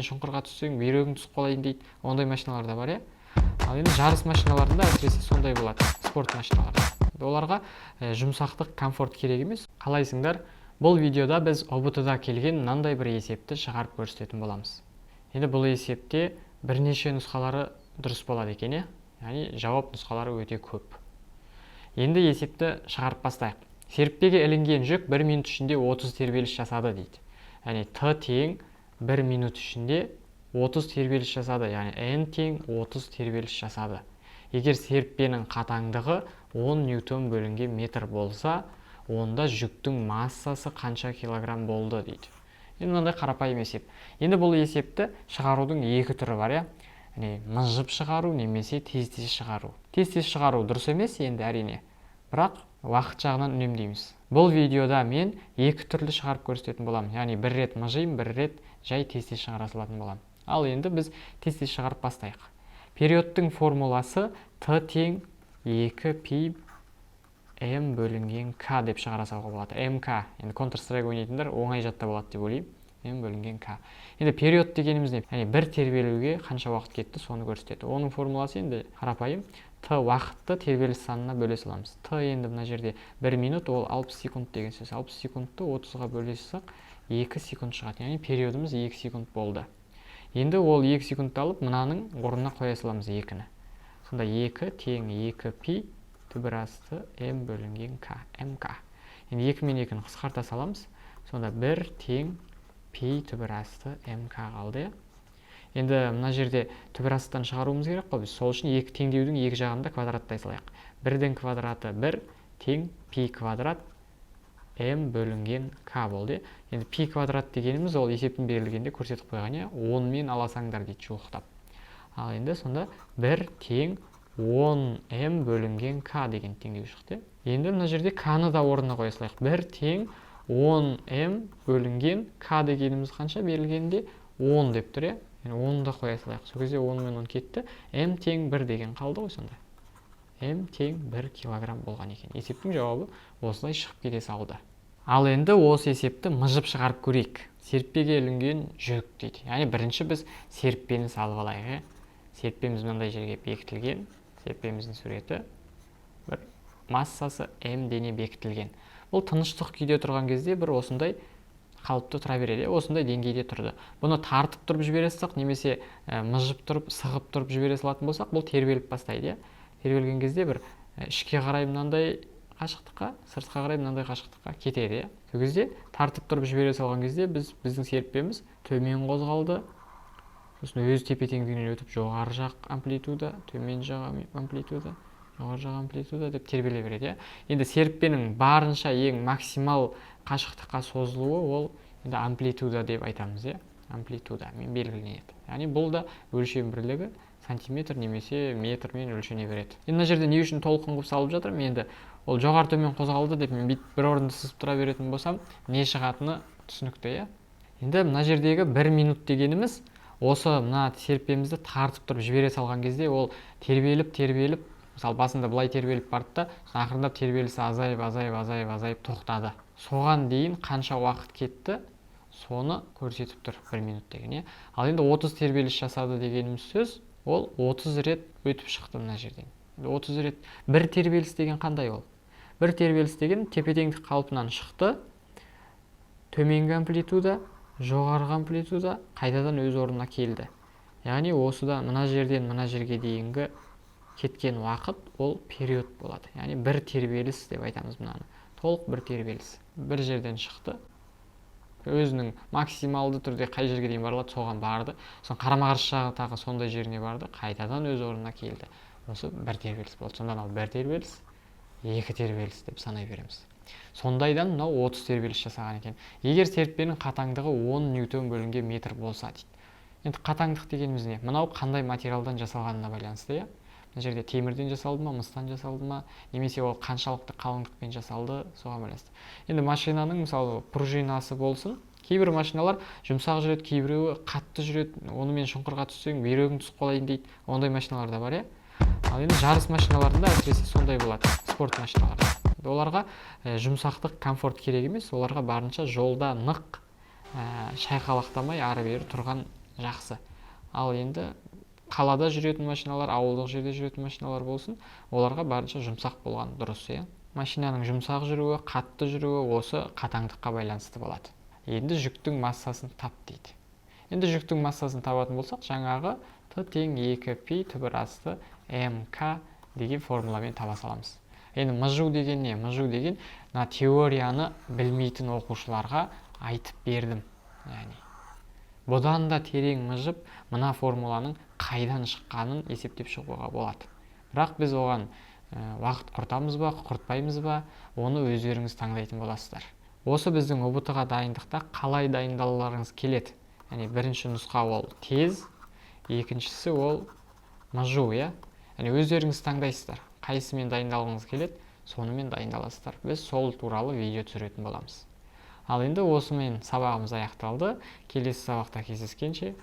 шұңқырға түссең бүйрегің түсіп қалайын дейді. Ондай машиналар да бар, иә. Ал енді жарыс машиналарында әсіресе сондай болады, спорт машиналарында. Оларға жұмсақтық, комфорт керек емес. Қалайсыңдар? Бұл видеода біз ОБТ-да келген мынандай бір есепті шығарып көрсететін боламыз. Енді бұл есепте бірнеше нұсқалары дұрыс болады екен, яғни жауап нұсқалары өте көп. Енді есепті шығарып бастайық. Серіппеге ілінген жүк 1 минут ішінде 30 тербеліс жасады дейді. Яғни Т тең 1 минут ішінде 30 тербеліс жасады, яғни N тең 30 тербеліс жасады. Егер серіппенің қатаңдығы 10 ньютон бөлінген метр болса, онда жүктің массасы қанша килограмм болды дейді. Енді мынандай қарапайым есеп. Енді бұл есепті шығарудың екі түрі бар, яғни мыжып шығару немесе тез-тез шығару. Тез-тез шығару дұрыс емес енді әрине, бірақ уақыт жағынан үнемдейміз. Бұл видеода мен екі түрлі шығарып көрсететін боламын. Яғни бір рет мыжайым, бір рет жай тез-тез шығара салатын боламын. Ал енді біз тез-тез шығарып бастайық. Периодтың формуласы Т тең 2 пи М бөлінген К деп шығара салуға болады. МК. Енді Counter-Strike ойнайтындар оңай жаттап болады деп ойлаймын. М бөлінген К. Енді период дегеніміз не? Яғни бір тербелуге қанша уақыт кетті, соны көрсетеді. Оның формуласы енді қарапайым. Т уақытты тербеліс санына бөле саламыз. Т енді мына жерде 1 минут, ол 60 секунд деген сөз. 60 секундты 30-ға бөле салсақ 2 секунд шығады. Яғни периодымыз 2 секунд болды. Енді ол 2 секундты алып, мынаның орнына қоя саламыз 2-ні. Сонда 2 тең 2 пи түбір асты М бөлінген К, МК. Енді 2 мен 2-ні қысқарта саламыз. Сонда 1 тең пи түбір асты МК қалды. Енді мына жерде түбір астан шығаруымыз керек қой біз. Сол үшін 2 теңдеудің екі жағында квадраттай салайық. 1-дің квадраты 1 тең пи квадрат М бөлінген К болды. Енді пи квадрат дегеніміз ол есептің берілгенде көрсетіп қойған, 10 мен аласаңдар дейді жуықтап. Ал енді сонда 1 тең 10 М бөлінген К деген теңдеу шықты. Енді мына жерде К-ны да орнына қоя салайық. 1 тең 10 М бөлінген К дегеніміз қанша берілгенде 10 деп тұр, Енді 10-ды қоя салайық. Сол кезде 10 мен 10 кетті. М тең 1 деген қалды ғой сонда. М тең 1 килограмм болған екен. Есептің жауабы осылай шығып кете салды. Ал енді осы есепті мыжып шығарып көрейік. Серіппеге ілінген жүк дейді. Яғни бірінші біз серіппені салып алайық. Серіппеміз мынандай жерге бекітілген. Серіппеміздің суреті бір массасы М дене бекітілген. Бұл тыныштық күйде тұрған кезде бір осындай қалыпты тұра береді, осындай деңгейде тұрды. Бұны тартып тұрып жібере салсақ, немесе мыжып тұрып, сығып тұрып жібере салатын болсақ, бұл тербеліп бастайды. Тербелген кезде бір ішке қарай мынандай қашықтыққа, сыртқа қарай мынандай қашықтыққа кетеді. Сол кезде тартып тұрып жібере салған кезде біздің серіппеміз төмен қозғалды. Сосын өз тепе-теңдігінен өтіп жоғары жақ амплитуда, төмен жақ амплитуда, жоғары жақ амплитуда деп тербеле береді. Енді серіппенің барынша ең максимал қашықтыққа созылуы ол енді амплитуда деп айтамыз, амплитуда мен белгіленеді. Яғни бұл да өлшем бірлігі сантиметр немесе метрмен өлшене береді. Енді мына жерде не үшін толқын қылып салып жатырмын? Енді ол жоғары төмен қозғалды деп мен бір орында сызып тұра беретін болсам, не шығатыны түсінікті, Енді мына жердегі 1 минут дегеніміз осы мына серіппемізді тартып тұрып жібере салған кезде ол тербеліп, мысалы басында былай тербеліп барды да, ақырындап тербелісі азайып тоқтады. Соған дейін қанша уақыт кетті, соны көрсетіп тұр 1 минут деген. Ал енді 30 тербеліс жасады дегеніміз сөз, ол 30 рет өтіп шықты мына жерден. 30 рет. Бір тербеліс деген қандай ол? Бір тербеліс деген тепе-теңдік қалпынан шықты, төменгі амплитуда, жоғарғы амплитуда қайтадан өз орнына келді. Яғни осыдан мына жерден мына жерге дейінгі кеткен уақыт ол период болады. Яғни бір тербеліс деп айтамыз мынаны. Толық бір тербеліс. Бір жерден шықты. Өзінің максималды түрде қай жерге дейін барылады, соған барды. Сосын қарама-қарсы жағы сондай жеріне барды, қайтадан өз орнына келді. Осы бір тербеліс болды. Сонда мынау бір тербеліс, екі тербеліс деп санай береміз. Сондайдан мынау 30 тербеліс жасаған екен. Егер серіппенің қатаңдығы 10 ньютон бөлінген метр болса дейді. Енді қатаңдық дегеніміз не? Мынау қандай материалдан жасалғанына байланысты, Мына жерде темірден жасалды ма, мыстан жасалды ма, немесе ол қаншалықты қалыңдықпен жасалды, соған байланысты. Енді машинаның мысалы пружинасы болсын, кейбір машиналар жұмсақ жүреді, кейбіреуі қатты жүреді, онымен шұңқырға түссең бүйрегің түсіп қалайын дейді. Ондай машиналар да бар, Ал енді жарыс машиналарында әсіресе сондай болады, спорт машиналарында. Оларға жұмсақтық, комфорт керек емес, оларға барынша жолда нық шайқалақтамай ары бері тұрған жақсы. Ал енді қалада жүретін машиналар, ауылдық жерде жүретін машиналар болсын, оларға барынша жұмсақ болған дұрыс, иә. Машинаның жұмсақ жүруі, қатты жүруі осы қатаңдыққа байланысты болады. Енді жүктің массасын тап дейді. Енді жүктің массасын табатын болсақ, жаңағы Т тең 2π түбір асты МК деген формуламен таба саламыз. Енді мыжу деген не? Мыжу деген теорияны білмейтін оқушыларға айтып бердім. Яғни бұдан да терең мыжып, мына формуланың қайдан шыққанын есептеп шығуға болады. Бірақ біз оған уақыт құртамыз ба, құртпаймыз ба, оны өздеріңіз таңдайтын боласыздар. Осы біздің ұбт-ға дайындықта қалай дайындалуларыңыз келеді. Яғни бірінші нұсқа ол тез, екіншісі ол мыжу, иә. Яғни өздеріңіз таңдайсыздар. Қайсымен дайындалғыңыз келеді, сонымен дайындаласыздар. Біз сол туралы видео түсіретін боламыз. Ал енді осымен сабағымыз аяқталды. Келесі сабақта кездескенше